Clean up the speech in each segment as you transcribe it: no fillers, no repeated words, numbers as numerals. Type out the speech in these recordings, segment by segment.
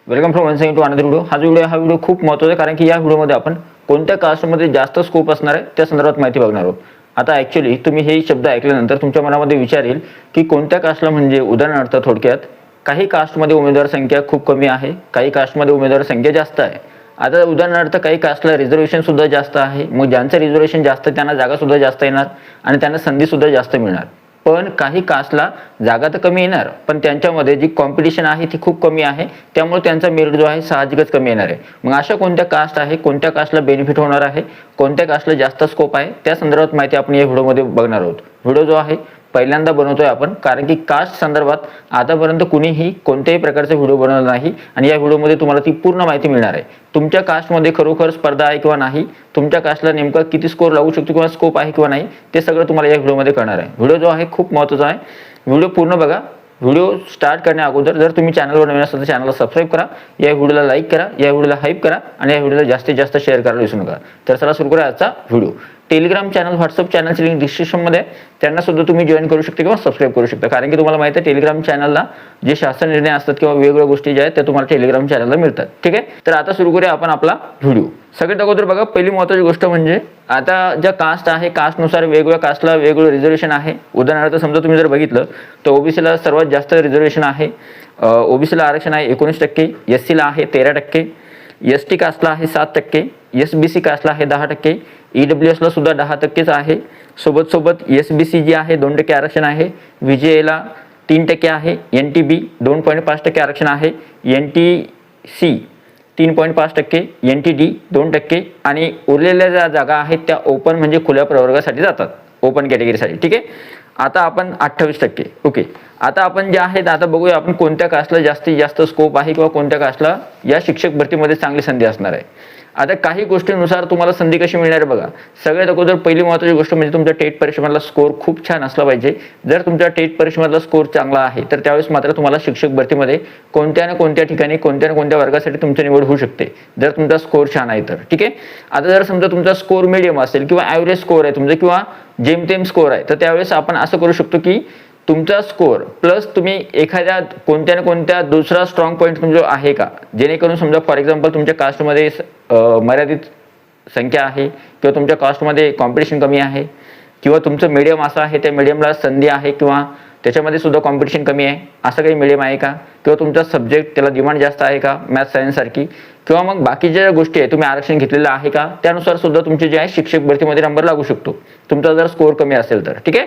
Welcome from once again to another video. हा video खूप महत्त्वाचा आहे कारण की या व्हिडिओमध्ये आपण कोणत्या कास्टमध्ये जास्त स्कोप असणार आहे त्या संदर्भात माहिती बघणार आहोत. आता ॲक्च्युली तुम्ही हे शब्द ऐकल्यानंतर तुमच्या मनामध्ये विचार येईल की कोणत्या कास्टला, म्हणजे उदाहरणार्थ थोडक्यात काही कास्टमध्ये उमेदवार संख्या खूप कमी आहे, काही कास्टमध्ये उमेदवार संख्या जास्त आहे. आता उदाहरणार्थ काही कास्टला रिझर्वेशन सुद्धा जास्त आहे, मग ज्यांचं रिझर्वेशन जास्त त्यांना जागा सुद्धा जास्त येणार आणि त्यांना संधी सुद्धा जास्त मिळणार. पण काही कास्टला जागा तर कमी येणार, पण त्यांच्यामध्ये जी कॉम्पिटिशन आहे ती खूप कमी आहे, त्यामुळे त्यांचा मेरिट जो आहे साहजिकच कमी येणार आहे. मग अशा कोणत्या कास्ट आहे, कोणत्या कास्टला बेनिफिट होणार आहे, कोणत्या कास्टला जास्त स्कोप आहे, त्या संदर्भात माहिती आपण या व्हिडिओमध्ये बघणार आहोत. व्हिडिओ जो आहे पहिल्यांदा बनवतोय आपण, कारण की कास्ट संदर्भात आतापर्यंत कुणीही कोणत्याही प्रकारचा व्हिडिओ बनवला नाही आणि या व्हिडिओमध्ये तुम्हाला ती पूर्ण माहिती मिळणार आहे. तुमच्या कास्टमध्ये खरोखर स्पर्धा आहे किंवा नाही, तुमच्या कास्टला नेमका किती स्कोर लागू शकतो किंवा स्कोप आहे किंवा नाही, ते सगळं तुम्हाला या व्हिडिओमध्ये कळणार आहे. व्हिडिओ जो आहे खूप महत्त्वाचा आहे, व्हिडिओ पूर्ण बघा. व्हिडिओ स्टार्ट करण्या अगोदर जर तुम्ही चॅनलवर नवीन असाल तर चॅनलला सबस्क्राईब करा, या व्हिडिओला लाईक करा, या व्हिडिओला हाईप करा आणि या व्हिडिओला जास्तीत जास्त शेअर करायला विसरू नका. तर चला सुरू करूया आजचा व्हिडिओ. टेलिग्राम चॅनल, व्हॉट्सअप चॅनलची लिंक डिस्क्रिप्शनमध्ये आहे, त्यांना सुद्धा तुम्ही जॉईन करू शकता किंवा सबस्क्राईब करू शकता. कारण की तुम्हाला माहिती आहे टेलिग्राम चॅनलला जे शासन निर्णय असतात किंवा वेगवेगळ्या गोष्टी ज्या आहेत त्या तुम्हाला टेलिग्राम चॅनलला मिळतात. ठीक आहे, तर आता सुरू करूया आपण आपला व्हिडिओ. सगळ्यात अगोदर बघा, पहिली महत्त्वाची गोष्ट म्हणजे आता ज्या कास्ट आहे, कास्टनुसार वेगवेगळ्या कास्टला वेगवेगळं रिझर्वेशन आहे. उदाहरणार्थ समजा तुम्ही जर बघितलं तर ओबीसीला सर्वात जास्त रिझर्वेशन आहे, ओबीसीला आरक्षण आहे 19%, एससीला आहे 13%, एसटी कास्टला आहे 7%, एसबीसी कास्टला आहे 10%, ईडब्ल्यूएसला सुद्धा 10%च आहे. सोबत एसबीसी जी आहे 2% आरक्षण आहे, व्हीजेएला 3% आहे, एनटीबी 2.5% आरक्षण आहे, एनटीसी 3.5%, एनटीडी 2% आणि उरलेल्या ज्या जागा आहेत त्या ओपन म्हणजे खुल्या प्रवर्गासाठी जातात, ओपन कॅटेगरीसाठी. ठीक आहे, आता आपण 28%. ओके, आता आपण जे आहेत आता बघूया आपण कोणत्या कास्टला जास्तीत जास्त स्कोप आहे किंवा कोणत्या कास्टला या शिक्षक भरतीमध्ये चांगली संधी असणार आहे. आता काही गोष्टींनुसार तुम्हाला संधी कशी मिळणार आहे बघा. सगळ्यात अगोदर पहिली महत्त्वाची गोष्ट म्हणजे तुमच्या टेट परीक्षेमधला स्कोर खूप छान असला पाहिजे. जर तुमच्या टेट परीक्षेमधला स्कोर चांगला आहे तर त्यावेळेस मात्र तुम्हाला शिक्षक भरतीमध्ये कोणत्या ना कोणत्या ठिकाणी कोणत्या ना कोणत्या वर्गासाठी तुमची निवड होऊ शकते, जर तुमचा स्कोर छान आहे तर. ठीक आहे, आता जर समजा तुमचा स्कोर मीडियम असेल किंवा ॲव्हरेज स्कोर आहे तुमचा किंवा जेमतेम स्कोर आहे, तर त्यावेळेस आपण असं करू शकतो की तुमचा स्कोर प्लस तुम्ही एखाद्या कोणत्या ना कोणत्या दुसरा स्ट्रॉंग पॉईंट तुमचा आहे का, जेणेकरून समजा फॉर एक्झाम्पल तुमच्या कास्टमध्ये मर्यादित संख्या आहे किंवा तुमच्या कास्टमध्ये कॉम्पिटिशन कमी आहे किंवा तुमचं मीडियम असं आहे त्या मीडियमला संधी आहे किंवा त्याच्यामध्ये सुद्धा कॉम्पिटिशन कमी आहे, असं काही मीडियम आहे का, किंवा तुमचा सब्जेक्ट त्याला डिमांड जास्त आहे का, मॅथ्स सायन्ससारखी, किंवा मग बाकीच्या ज्या गोष्टी आहे तुम्ही आरक्षण घेतलेलं आहे का, त्यानुसार सुद्धा तुमचे जे आहे शिक्षक भरतीमध्ये नंबर लागू शकतो तुमचा जर स्कोर कमी असेल तर. ठीक आहे,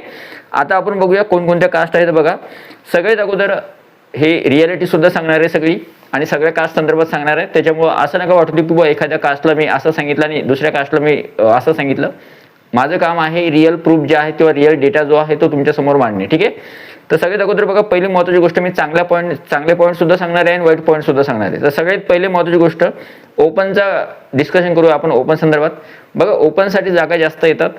आता आपण बघूया कोणकोणत्या कास्ट आहेत. बघा, सगळ्यात अगोदर हे रियालिटी सुद्धा सांगणार आहे सगळी आणि सगळ्या कास्ट संदर्भात सांगणार आहे, त्याच्यामुळं असं नका वाटू की बाबा एखाद्या कास्टला मी असं सांगितलं आणि दुसऱ्या कास्टला मी असं सांगितलं. माझं काम आहे रिअल प्रूफ जे आहे किंवा रिअल डेटा जो आहे तो तुमच्या समोर मांडणे. ठीक आहे, तर सगळ्यात अगोदर बघा, पहिली महत्त्वाची गोष्ट मी चांगले पॉईंट सुद्धा सांगणार आहे आणि वाईट पॉईंट सुद्धा सांगणार आहे. तर सगळ्यात पहिले महत्त्वाची गोष्ट ओपनचा डिस्कशन करूया आपण. ओपन संदर्भात बघा, ओपनसाठी जागा जास्त येतात,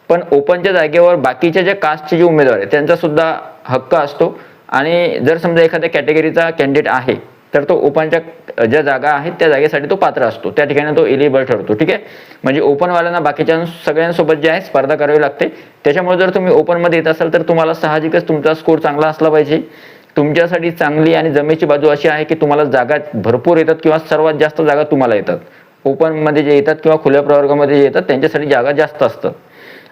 पण ओपनच्या जागेवर बाकीच्या ज्या कास्टचे जे उमेदवार आहेत त्यांचा सुद्धा हक्क असतो आणि जर समजा एखाद्या कॅटेगरीचा कॅन्डिडेट आहे तर तो ओपनच्या ज्या जागा आहेत त्या जागेसाठी तो पात्र असतो, त्या ठिकाणी तो एलिजिबल ठरतो. ठीक आहे, म्हणजे ओपनवाल्यांना बाकीच्या सगळ्यांसोबत जे आहे स्पर्धा करावी लागते. त्याच्यामुळे जर तुम्ही ओपनमध्ये येत असाल तर तुम्हाला साहजिकच तुमचा स्कोर चांगला असला पाहिजे. तुमच्यासाठी चांगली आणि जमेची बाजू अशी आहे की तुम्हाला जागा भरपूर येतात किंवा सर्वात जास्त जागा तुम्हाला येतात. ओपनमध्ये जे येतात किंवा खुल्या प्रवर्गामध्ये जे येतात त्यांच्यासाठी जागा जास्त असतात.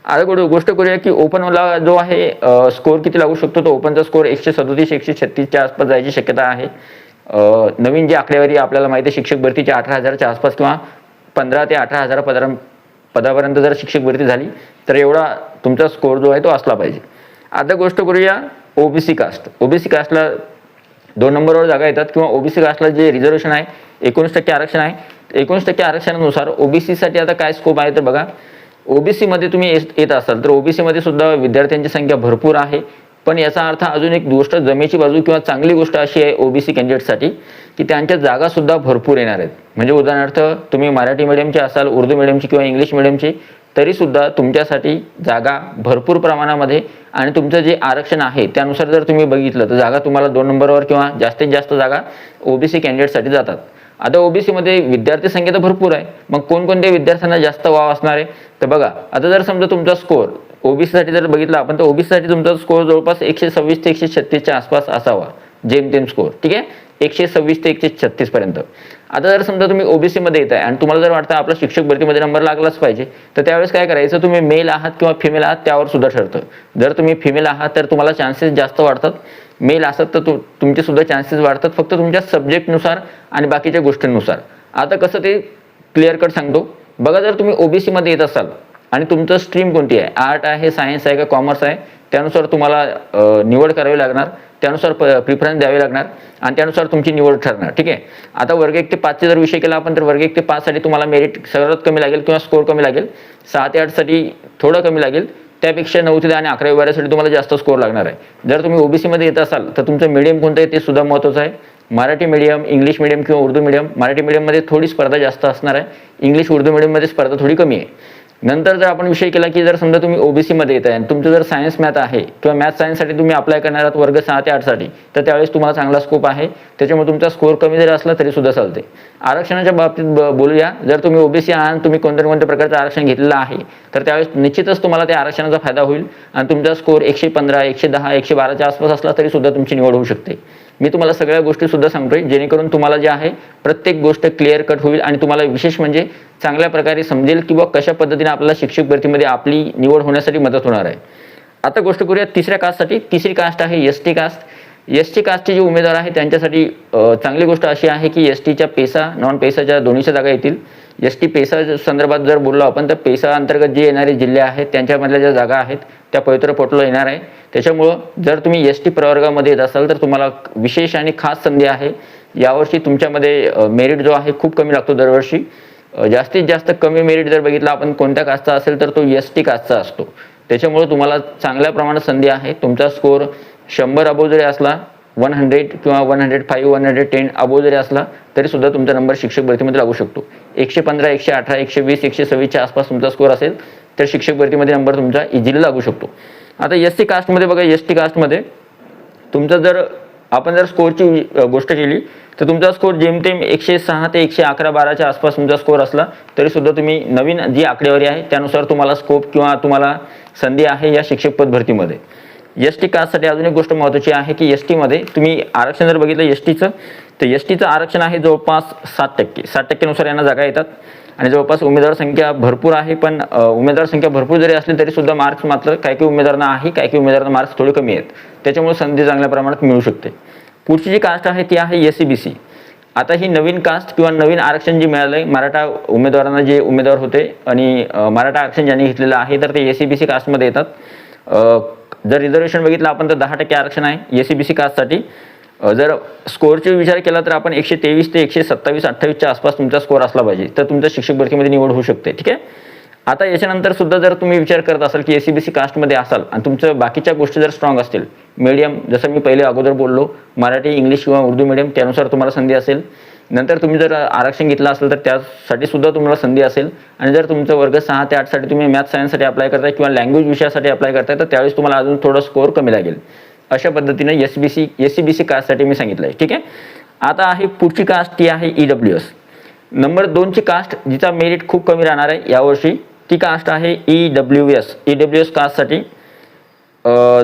आता गोष्ट करूया की ओपनला जो आहे स्कोर किती लागू शकतो. तो ओपनचा स्कोर 137 136च्या आसपास जायची शक्यता आहे. नवीन जी आकडेवारी आपल्याला माहिती आहे शिक्षक भरतीच्या 18,000च्या आसपास किंवा 15 ते 18,000 पदापर्यंत जर शिक्षक भरती झाली तर एवढा तुमचा स्कोर जो आहे तो असला पाहिजे. आता गोष्ट करूया ओबीसी कास्ट. ओबीसी कास्टला 2 नंबरवर जागा येतात किंवा ओबीसी कास्टला जे रिझर्वेशन आहे 19% आरक्षण आहे. 19% आरक्षणानुसार ओबीसीसाठी आता काय स्कोप आहे तर बघा, ओबीसीमध्ये तुम्ही येत असाल तर ओबीसीमध्ये सुद्धा विद्यार्थ्यांची संख्या भरपूर आहे. पण याचा अर्थ अजून एक गोष्ट जमेची बाजू किंवा चांगली गोष्ट अशी आहे ओबीसी कॅन्डिडेटसाठी की त्यांच्या जागा सुद्धा भरपूर येणार आहेत. म्हणजे उदाहरणार्थ तुम्ही मराठी मीडियमचे असाल, उर्दू मीडियमची किंवा इंग्लिश मीडियमची, तरीसुद्धा तुमच्यासाठी जागा भरपूर प्रमाणामध्ये आणि तुमचं जे आरक्षण आहे त्यानुसार जर तुम्ही बघितलं तर जागा तुम्हाला 2 नंबरवर किंवा जास्तीत जास्त जागा ओबीसी कॅन्डिडेटसाठी जातात. आता ओबीसीमध्ये विद्यार्थी संख्या तर भरपूर आहे, मग कोणकोणत्या विद्यार्थ्यांना जास्त वाव असणार आहे तर बघा, आता जर समजा तुमचा स्कोर ओबीसीसाठी जर बघितला आपण तर ओबीसीसाठी तुमचा स्कोर जवळपास 126 ते 136च्या आसपास असावा, जेमतेम स्कोर. ठीक आहे, 126 ते 136 पर्यंत. आता जर समजा तुम्ही ओबीसी मध्ये येत आहे आणि तुम्हाला जर वाटतं आपला शिक्षक भरतीमध्ये नंबर लागलाच पाहिजे, तर त्यावेळेस काय करायचं, तुम्ही मेल आहात किंवा फिमेल आहात त्यावर सुद्धा ठरतं. जर तुम्ही फिमेल आहात तर तुम्हाला चान्सेस जास्त वाढतात, मेल असतात तर तुमचे सुद्धा चान्सेस वाढतात, फक्त तुमच्या सब्जेक्टनुसार आणि बाकीच्या गोष्टींनुसार. आता कसं ते क्लिअर कट सांगतो बघा. जर तुम्ही ओबीसी मध्ये येत असाल आणि तुमचं स्ट्रीम कोणती आहे, आर्ट आहे, सायन्स आहे का कॉमर्स आहे, त्यानुसार तुम्हाला निवड करावी लागणार, त्यानुसार प्रिफरन्स द्यावे लागणार आणि त्यानुसार तुमची निवड ठरणार. ठीक आहे. आता वर्ग 1 ते 5 जर विषय केला आपण, तर वर्ग 1 ते 5 साठी तुम्हाला मेरिट सर्वात कमी लागेल किंवा स्कोर कमी लागेल. 6 ते 8 साठी थोडं कमी लागेल, त्यापेक्षा 9 ते 10 आणि 11वी 12साठी तुम्हाला जास्त स्कोर लागणार आहे. जर तुम्ही ओबीसी मध्ये येत असाल तर तुमचं मीडियम कोणतं आहे ते सुद्धा महत्त्वाचं आहे. मराठी मीडियम, इंग्लिश मीडियम किंवा उर्दू मीडियम. मराठी मीडियममध्ये थोडी स्पर्धा जास्त असणार आहे, इंग्लिश उर्दू मीडियममध्ये स्पर्धा थोडी कमी आहे. नंतर जर आपण विषय केला की जर समजा तुम्ही ओबीसी मध्ये येत आहे आणि तुमचं जर सायन्स मॅथ आहे किंवा मॅथ सायन्ससाठी तुम्ही अप्लाय करणार आहात वर्ग 6 ते 8 साठी, तर त्यावेळेस तुम्हाला चांगला स्कोप आहे, त्याच्यामुळे तुमचा स्कोर कमी जरी असला तरी सुद्धा चालते. आरक्षणाच्या बाबतीत बोलूया. जर तुम्ही ओबीसी आहात, तुम्ही कोणत्या प्रकारचं आरक्षण घेतलेलं आहे, तर त्यावेळेस निश्चितच तुम्हाला त्या आरक्षणाचा फायदा होईल आणि तुमचा स्कोर 115, 110, 112च्या आसपास असला तरी सुद्धा तुमची निवड होऊ शकते. मी तुम्हाला सगळ्या गोष्टी सुद्धा सांगतोय जेणेकरून तुम्हाला जे आहे प्रत्येक गोष्ट क्लिअर कट होईल आणि तुम्हाला विशेष म्हणजे चांगल्या प्रकारे समजेल की कशा पद्धतीने आपल्याला शिक्षक भरतीमध्ये आपली निवड होण्यासाठी मदत होणार आहे. आता गोष्ट करूया तिसऱ्या कास्टसाठी. तिसरी कास्ट आहे एसटी कास्ट. एसटी कास्टचे जे उमेदवार आहेत त्यांच्यासाठी चांगली गोष्ट अशी आहे की एसटीच्या पेसा नॉन पेसाच्या दोन्हीच्या जागा येतील. एसटी पेसा संदर्भात जर बोललो आपण तर पेसा अंतर्गत जे येणारे जिल्हे आहेत त्यांच्यामधल्या ज्या जागा आहेत त्या पवित्र पोर्टलला येणार आहे. त्याच्यामुळं जर तुम्ही एसटी प्रवर्गामध्ये येत असाल तर तुम्हाला विशेष आणि खास संधी आहे. यावर्षी तुमच्यामध्ये मेरिट जो आहे खूप कमी लागतो दरवर्षी. जास्तीत जास्त कमी मेरिट जर बघितला आपण कोणत्या कास्टचा असेल तर तो एसटी कास्टचा असतो. त्याच्यामुळे तुम्हाला चांगल्या प्रमाणात संधी आहे. तुमचा स्कोर 100 अबोव जरी असला, 100 किंवा 105, 110 अबोव जरी असला तरी सुद्धा तुमचा नंबर शिक्षक भरतीमध्ये लागू शकतो. 115, 118, 120, 126च्या आसपास तुमचा स्कोर असेल तर शिक्षक भरतीमध्ये नंबर तुमचा इझिली लागू शकतो. आता एसटी कास्टमध्ये बघा, एसटी कास्टमध्ये तुमचा जर आपण जर स्कोरची गोष्ट केली तर तुमचा स्कोर जेमतेम 106 ते 111, 12च्या आसपास तुमचा स्कोर असला तरी सुद्धा तुम्ही नवीन जी आकडेवारी आहे त्यानुसार तुम्हाला स्कोप किंवा तुम्हाला संधी आहे या शिक्षक पद भरतीमध्ये. एसटी कास्टसाठी अजून एक गोष्ट महत्त्वाची आहे की एसटी मध्ये तुम्ही आरक्षण जर बघितलं एसटीचं तर एसटीचं आरक्षण आहे जवळपास 7%. 7%नुसार यांना जागा येतात आणि जवळपास उमेदवार संख्या भरपूर आहे. पण उमेदवार संख्या भरपूर जरी असली तरी सुद्धा मार्क्स मात्र काही उमेदवारांना आहे, काही उमेदवारांना मार्क्स थोडे कमी आहेत. त्याच्यामुळे संधी चांगल्या प्रमाणात मिळू शकते. पुढची जी कास्ट आहे ती आहे एससीबीसी. आता ही नवीन कास्ट किंवा नवीन आरक्षण जे मिळालंय मराठा उमेदवारांना, जे उमेदवार होते आणि मराठा आरक्षण ज्यांनी घेतलेलं आहे तर ते एससीबीसी कास्टमध्ये येतात. जर रिझर्वेशन बघितलं आपण तर 10% आरक्षण आहे एससीबीसी कास्टसाठी. जर स्कोरचा विचार केला तर आपण 123 ते 127, 28च्या आसपास तुमचा स्कोर असला पाहिजे तर तुमचं शिक्षक भरतीमध्ये निवड होऊ शकते. ठीक आहे. आता याच्यानंतर सुद्धा जर तुम्ही विचार करत असाल की एससीबीसी कास्टमध्ये असाल आणि तुमचं बाकीच्या गोष्टी जर स्ट्रॉंग असतील, मीडियम जसं मी पहिले अगोदर बोललो मराठी, इंग्लिश किंवा उर्दू मीडियम त्यानुसार तुम्हाला संधी असेल. नंतर तुम्ही जर आरक्षण घेतलं असेल तर त्यासाठी सुद्धा तुम्हाला संधी असेल. आणि जर तुमचं वर्ग 6 ते 8 साठी तुम्ही मॅथ सायन्ससाठी अप्लाय करताय किंवा लँग्वेज विषयासाठी अप्लाय करताय तर त्यावेळेस तुम्हाला अजून थोडं स्कोर कमी लागेल. अशा पद्धतीने एससीबीसी कास्टसाठी मी सांगितलं आहे. ठीक आहे. आता आहे पुढची कास्ट ती आहे ईडब्ल्यूएस. नंबर 2ची कास्ट जिचा मेरिट खूप कमी राहणार आहे यावर्षी ती कास्ट आहे ईडब्ल्यूएस. ईडब्ल्यूएस कास्टसाठी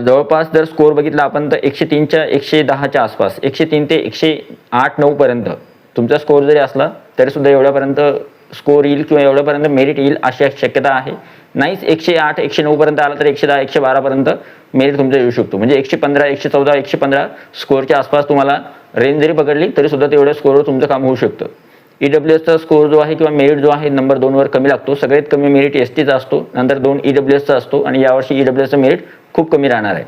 जवळपास जर स्कोर बघितला आपण तर 103च्या 110च्या आसपास, 103 ते 108-9 पर्यंत तुमचा स्कोर जरी असला तरी सुद्धा एवढ्यापर्यंत स्कोर येईल किंवा एवढ्यापर्यंत मेरिट येईल अशी शक्यता आहे. नाहीच 108, 109 पर्यंत आला तर 110, 112 पर्यंत मेरिट तुमचा येऊ शकतो. म्हणजे 115, 114, 115 स्कोरच्या आसपास तुम्हाला रेंज जरी पकडली तरी सुद्धा तेवढ्या स्कोरवर तुमचं काम होऊ शकतं. ईडब्ल्यूएसचा स्कोर जो आहे किंवा मेरिट जो आहे नंबर 2वर कमी लागतो. सगळ्यात कमी मेरिट एसटीचा असतो, नंतर 2 ईडब्ल्यूएसचा असतो आणि यावर्षी ईडब्ल्यूएसचं मेरिट खूप कमी राहणार आहे.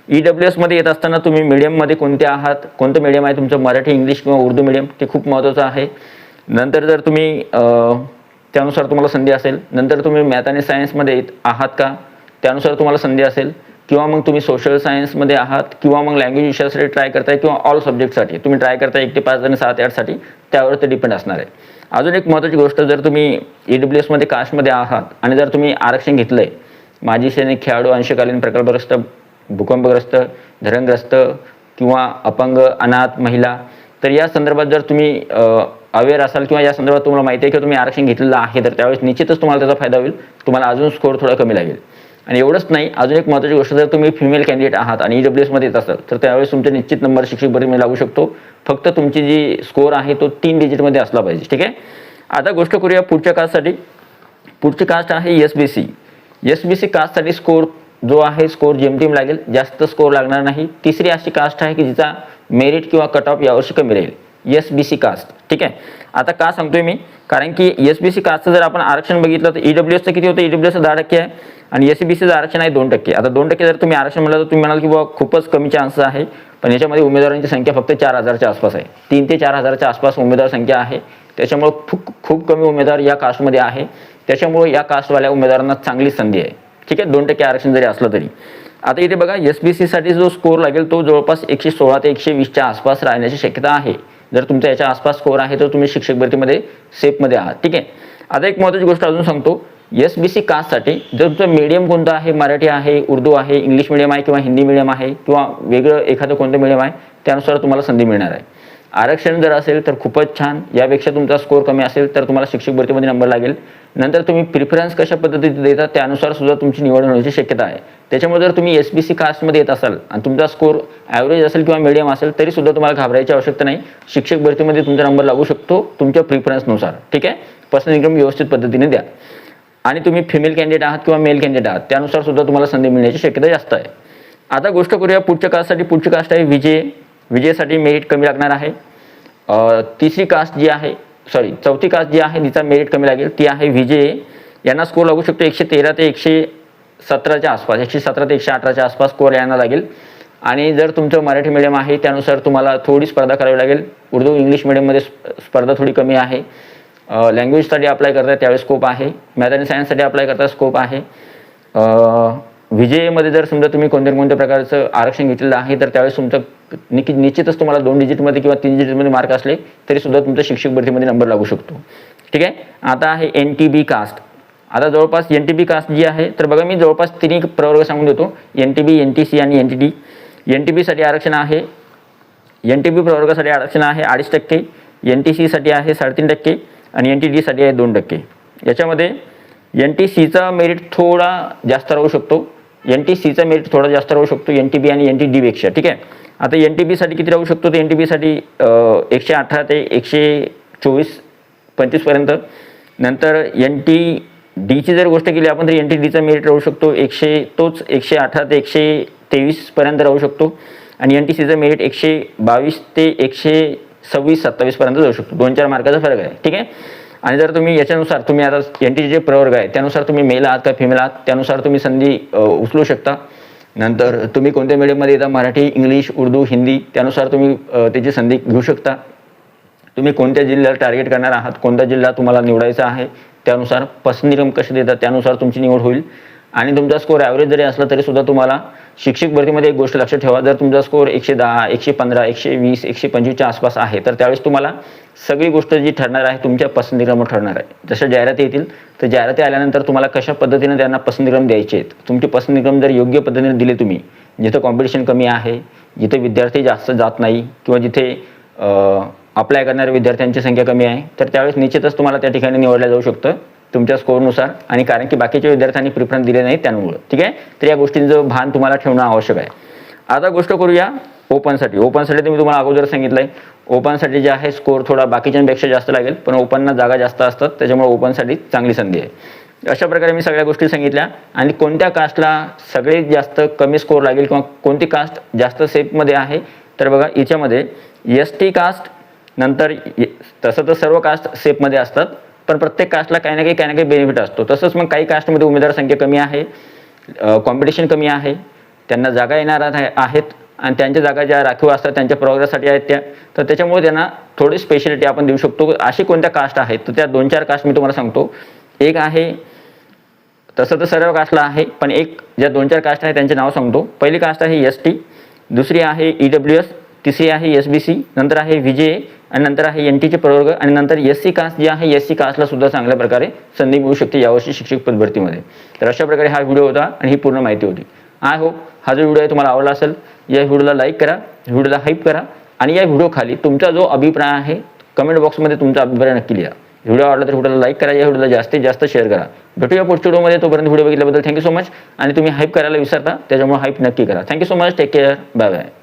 ईडब्ल्यूएसमध्ये येत असताना तुम्ही मीडियममध्ये कोणते आहात, कोणतं मीडियम आहे तुमचं, मराठी, इंग्लिश किंवा उर्दू मीडियम, ते खूप महत्त्वाचं आहे. नंतर जर तुम्ही त्यानुसार तुम्हाला संधी असेल. नंतर तुम्ही मॅथ आणि सायन्समध्ये आहात का त्यानुसार तुम्हाला संधी असेल. किंवा मग तुम्ही सोशल सायन्समध्ये आहात किंवा मग लँग्वेज विषयासाठी ट्राय करताय किंवा ऑल सब्जेक्टसाठी तुम्ही ट्राय करताय 1 ते 5 आणि 7 ते 8 साठी, त्यावर ते डिपेंड असणार आहे. अजून एक महत्त्वाची गोष्ट, जर तुम्ही ईडब्ल्यूएसमध्ये कास्टमध्ये आहात आणि जर तुम्ही आरक्षण घेतलंय माजी सैनिक, खेळाडू, अंशकालीन, प्रकल्पग्रस्त, भूकंपग्रस्त, धरणग्रस्त किंवा अपंग, अनाथ, महिला, तर या संदर्भात जर तुम्ही अवेअर असाल किंवा या संदर्भात तुम्हाला माहिती आहे की तुम्ही आरक्षण घेतलेलं आहे तर त्यावेळेस निश्चितच तुम्हाला त्याचा फायदा होईल. तुम्हाला अजून स्कोर थोडा कमी लागेल. आणि एवढंच नाही, अजून एक महत्त्वाची गोष्ट, जर तुम्ही फिमेल कॅन्डिडेट आहात आणि ईडब्ल्यूएसमध्ये येत असाल तर त्यावेळेस तुमचे निश्चित नंबर शिक्षक भरतीमध्ये लागू शकतो. फक्त तुमची जी स्कोर आहे तो 3 डिजिटमध्ये असला पाहिजे. ठीक आहे. आता गोष्ट करूया पुढच्या कास्टसाठी. पुढची कास्ट आहे SBC. SBC कास्टसाठी स्कोर जो आहे स्कोर जेमतेम लागेल, जास्त स्कोर लागणार नाही. तिसरी अशी कास्ट आहे की जिचा मेरिट किंवा कट ऑफ यावर्षी कमी राहील, SBC कास्ट. ठीक आहे. आता का सांगतोय मी, कारण की SBC कास्टचं जर आपण आरक्षण बघितलं तर EWSचं किती होतं, EWSचं 10% आहे आणि SCBCचं आरक्षण आहे 2%. आता 2% जर तुम्ही आरक्षण म्हटलं तर तुम्ही म्हणाल की बाबा खूपच कमी चान्स आहे, पण याच्यामध्ये उमेदवारांची संख्या फक्त 4000च्या आसपास आहे. 3 ते 4000च्या आसपास उमेदवार संख्या आहे. त्याच्यामुळे खूप कमी उमेदवार या कास्टमध्ये आहे. त्याच्यामुळे या कास्टवाल्या उमेदवारांना चांगली संधी आहे. ठीक आहे. 2% आरक्षण जरी असलं तरी. आता इथे बघा SBC साठी जो स्कोर लागेल तो जवळपास 116 ते 120च्या आसपास राहण्याची शक्यता आहे. जर तुमचा याच्या आसपास स्कोर आहे तर तुम्ही शिक्षक भरतीमध्ये सेफमध्ये आहात. ठीक आहे. आता एक महत्त्वाची गोष्ट अजून सांगतो, SBC कास्टसाठी जर तुमचं मीडियम कोणतं आहे, मराठी आहे, उर्दू आहे, इंग्लिश मिडियम आहे किंवा हिंदी मिडियम आहे किंवा वेगळं एखादं कोणतं मिडियम आहे, त्यानुसार तुम्हाला संधी मिळणार आहे. आरक्षण जर असेल तर खूपच छान. यापेक्षा तुमचा स्कोर कमी असेल तर तुम्हाला शिक्षक भरतीमध्ये नंबर लागेल. नंतर तुम्ही प्रिफरन्स कशा पद्धतीने देता त्यानुसार सुद्धा तुमची निवड होण्याची शक्यता आहे. त्याच्यामुळे जर तुम्ही SBC कास्टमध्ये येत असाल आणि तुमचा स्कोर ॲव्हरेज असेल किंवा मिडियम असेल तरी सुद्धा तुम्हाला घाबरायची आवश्यकता नाही. शिक्षक भरतीमध्ये तुमचा नंबर लागू शकतो तुमच्या प्रिफरन्सनुसार. ठीक आहे. पर्सनल इन्कम व्यवस्थित पद्धतीने द्या. आणि तुम्ही फिमेल कॅन्डिडेट आहात किंवा मेल कॅन्डिडेट आहात त्यानुसार सुद्धा तुम्हाला संधी मिळण्याची शक्यता जास्त आहे. आता गोष्ट करूया पुढच्या कास्टसाठी. पुढची कास्ट आहे विजय. विजयसाठी मेरिट कमी लागणार आहे. तिसरी कास्ट जी आहे चौथी कास्ट जी आहे तिचा मेरिट कमी लागेल ती आहे विजय. यांना स्कोर लागू शकतो 113 ते 117च्या आसपास, 117 ते 118च्या आसपास स्कोर यांना लागेल. आणि जर तुमचं मराठी मीडियम आहे त्यानुसार तुम्हाला थोडी स्पर्धा करावी लागेल. उर्दू इंग्लिश मीडियममध्ये स्पर्धा थोडी कमी आहे. लँग्वेजसाठी अप्लाय करता त्यावेळेस स्कोप आहे. मॅथ आणि सायन्ससाठी अप्लाय करता स्कोप आहे. विजयमध्ये जर समजा तुम्ही कोणत्या प्रकारचं आरक्षण घेतलेलं आहे तर त्यावेळेस तुमचं निश्चितच तुम्हाला 2 डिजिटमध्ये किंवा 3 डिजिटमध्ये मार्क असले तरी सुद्धा तुमचा शिक्षक भरतीमध्ये नंबर लागू शकतो. ठीक आहे. आता आहे NTB कास्ट. आता जवळपास NTB कास्ट जी आहे तर बघा मी जवळपास 3 प्रवर्ग सांगून देतो, NTB, NTC आणि NTD. NTBसाठी आरक्षण आहे, NTB प्रवर्गासाठी आरक्षण आहे 2.5%, NTCसाठी आहे 3.5% आणि NTDसाठी आहे 2%. याच्यामध्ये NTCचा मेरिट थोडा जास्त राहू शकतो. NTCचा मेरिट थोडा जास्त राहू शकतो NTB आणि NTD पेक्षा. ठीक आहे. आता NTBसाठी किती राहू शकतो तर NTBसाठी 118 ते 124-25 पर्यंत. नंतर NTDची जर गोष्ट केली आपण तर NTDचा मेरिट राहू शकतो 118 ते 123 पर्यंत राहू शकतो आणि NTCचा मेरिट 122 ते 126-27 पर्यंत जाऊ शकतो. 2-4 मार्काचा फरक आहे. ठीक आहे. आणि जर तुम्ही याच्यानुसार तुम्ही आता NTC जे प्रवर्ग आहे त्यानुसार तुम्ही मेल आहात का फिमेल आहात त्यानुसार तुम्ही संधी उचलू शकता. नंतर तुम्ही कोणत्या मीडियममध्ये येता, मराठी, इंग्लिश, उर्दू, हिंदी, त्यानुसार तुम्ही त्याची संधी घेऊ शकता. तुम्ही कोणत्या जिल्ह्याला टार्गेट करणार आहात, कोणता जिल्हा तुम्हाला निवडायचा आहे त्यानुसार पर्सनल इन्कम कसे देतात त्यानुसार तुमची निवड होईल. आणि तुमचा स्कोर ॲव्हरेज जरी असला तरी सुद्धा तुम्हाला शिक्षक भरतीमध्ये एक गोष्ट लक्षात ठेवा, जर तुमचा स्कोर 110, 115, 120, 125च्या आसपास आहे तर त्यावेळेस तुम्हाला सगळी गोष्ट जी ठरणार आहे तुमच्या पसंतीक्रमावर ठरणार आहे. जशा जाहिराती येतील तर जाहिराती आल्यानंतर तुम्हाला कशा पद्धतीने त्यांना पसंतीक्रम द्यायचे आहेत. तुमची पसंतीक्रम जर योग्य पद्धतीने दिले तुम्ही, जिथं कॉम्पिटिशन कमी आहे, जिथे विद्यार्थी जास्त जात नाही किंवा जिथे अप्लाय करणाऱ्या विद्यार्थ्यांची संख्या कमी आहे तर त्यावेळेस निश्चितच तुम्हाला त्या ठिकाणी निवडलं जाऊ शकतं तुमच्या स्कोरनुसार. आणि कारण की बाकीच्या विद्यार्थ्यांनी प्रिफरन्स दिले नाही त्यामुळे. ठीक आहे. तर या गोष्टींचं भान तुम्हाला ठेवणं आवश्यक आहे. आता गोष्ट करूया ओपनसाठी. ओपनसाठी मी तुम्हाला अगोदर सांगितलंय ओपनसाठी जे आहे स्कोर थोडा बाकीच्यांपेक्षा जास्त लागेल, पण ओपनना जागा जास्त असतात त्याच्यामुळे ओपनसाठी चांगली संधी आहे. अशा प्रकारे मी सगळ्या गोष्टी सांगितल्या. आणि कोणत्या कास्टला सगळ्यात जास्त कमी स्कोर लागेल किंवा कोणती कास्ट जास्त सेफमध्ये आहे तर बघा याच्यामध्ये ST कास्ट, नंतर तसं तर सर्व कास्ट सेफमध्ये असतात पण प्रत्येक कास्टला काही ना काही बेनिफिट असतो. तसंच मग काही कास्टमध्ये उमेदवार संख्या कमी आहे, कॉम्पिटिशन कमी आहे, त्यांना जागा येणार आहेत आणि त्यांच्या जागा ज्या राखीव असतात त्यांच्या प्रोग्रेससाठी आहेत त्या, तर त्याच्यामुळे त्यांना थोडी स्पेशालिटी आपण देऊ शकतो. अशी कोणत्या कास्ट आहेत तर त्या 2-4 कास्ट मी तुम्हाला सांगतो. एक आहे, तसं तर सर्व कास्टला आहे पण एक ज्या 2-4 कास्ट आहेत त्यांचे नाव सांगतो. पहिली कास्ट आहे ST, दुसरी आहे EWS, तिसरी आहे SBC, नंतर आहे विजय आणि नंतर आहे NTचे प्रवर्ग आणि नंतर SC कास्ट जी आहे SC कास्टला सुद्धा चांगल्या प्रकारे संधी मिळू शकते यावर्षी शिक्षक पद भरतीमध्ये. तर अशा प्रकारे हा व्हिडिओ होता आणि ही पूर्ण माहिती होती. आय होप हा जो व्हिडिओ आहे तुम्हाला आवडला असेल. या व्हिडिओला लाईक करा, व्हिडिओला हाईप करा आणि या व्हिडिओ खाली तुमचा जो अभिप्राय आहे कमेंट बॉक्समध्ये तुमचा अभिप्राय नक्की लिहा. व्हिडिओ आवडला तर व्हिडिओला लाईक करा, या व्हिडिओला जास्तीत जास्त शेअर करा. भेटूया पुढच्या व्हिडिओमध्ये. तोपर्यंत व्हिडिओ बघितल्याबद्दल थँक्यू सो मच. आणि तुम्ही हाईप करायला विसरता त्याच्यामुळे हाईप नक्की करा. Thank you so much. Take care. Bye bye.